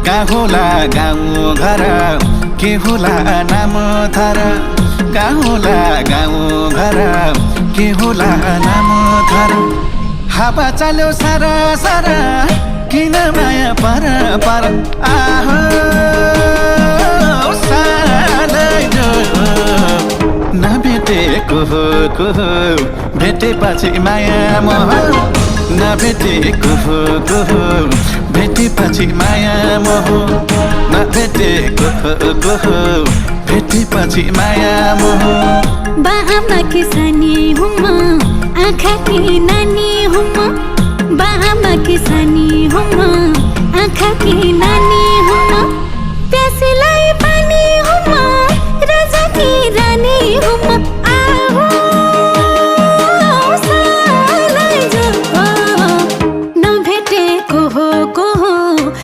का होला गाउँ घर के होला नाम थर का होला गाउँ घर के होला नाम थर हावा चल्यो सारा सारा किन माया पर पर आहो सालै जो नभेटेको को भेटेपछि माया मोह नभेटेको को भेटेपछि माया मोह नभेटेको को भेटेपछि माया मोह बाआमा की सानी हुम आँखा की नानी हुम बाआमा की सानी हुम